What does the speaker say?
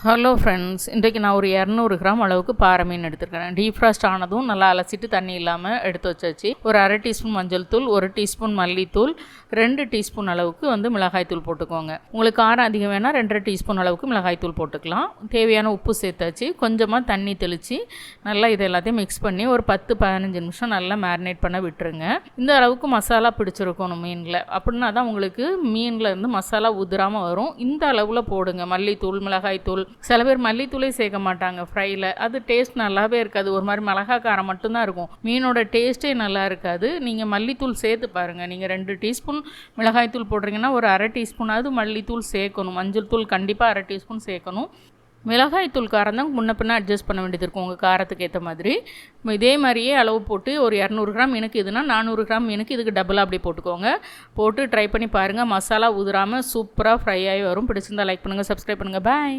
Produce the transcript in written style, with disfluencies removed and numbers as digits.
Hello friends, இன்றைக்கு நான் ஒரு 200 கிராம் அளவுக்கு பாறை மீன் எடுத்துருக்கிறேன். டீஃப்ராஸ்ட் ஆனதும் நல்லா அலசிட்டு தண்ணி இல்லாமல் எடுத்து வச்சாச்சு. ஒரு 1/2 டீஸ்பூன் மஞ்சள் தூள், 1 டீஸ்பூன் மல்லித்தூள், 2 டீஸ்பூன் அளவுக்கு மிளகாய் தூள் போட்டுக்கோங்க. உங்களுக்கு காரம் அதிகம் வேணால் 2 டீஸ்பூன் அளவுக்கு மிளகாய் தூள் போட்டுக்கலாம். தேவையான உப்பு சேர்த்தாச்சு. கொஞ்சமாக தண்ணி தெளித்து நல்லா இது எல்லாத்தையும் மிக்ஸ் பண்ணி ஒரு 10-15 நிமிஷம் நல்லா மேரினேட் பண்ண விட்டுருங்க. இந்த அளவுக்கு மசாலா பிடிச்சிருக்கணும் மீனில். அப்படின்னா தான் உங்களுக்கு மீனில் இருந்து மசாலா உதிராமல் வரும். இந்த அளவில் போடுங்க. மல்லித்தூள், மிளகாய் தூள், சில பேர் மல்லித்தூளே சேர்க்க மாட்டாங்க ஃப்ரையில். அது டேஸ்ட் நல்லாவே இருக்காது. ஒரு மாதிரி மிளகா காரம் மட்டும்தான் இருக்கும். மீனோட டேஸ்ட்டே நல்லா இருக்காது. நீங்கள் மல்லித்தூள் சேர்த்து பாருங்கள். நீங்கள் 2 டீஸ்பூன் மிளகாய் தூள் போடுறீங்கன்னா ஒரு 1/2 டீஸ்பூனாவது மல்லித்தூள் சேர்க்கணும். மஞ்சள் தூள் கண்டிப்பாக 1/2 டீஸ்பூன் சேர்க்கணும். மிளகாய் தூள் காரம் தான் முன்ன பின்ன அட்ஜஸ்ட் பண்ண வேண்டியது இருக்கும் உங்கள் காரத்துக்கு ஏற்ற மாதிரி. இதே மாதிரியே அளவு போட்டு ஒரு 200 கிராம் மீனுக்கு இதுனா 400 கிராம் மீனுக்கு இதுக்கு டபுளாக அப்படி போட்டுக்கோங்க. போட்டு ட்ரை பண்ணி பாருங்கள். மசாலா உதிராமல் சூப்பராக ஃப்ரை ஆகி வரும். பிடிச்சிருந்தா லைக் பண்ணுங்கள், சப்ஸ்கிரைப் பண்ணுங்கள். பாய்.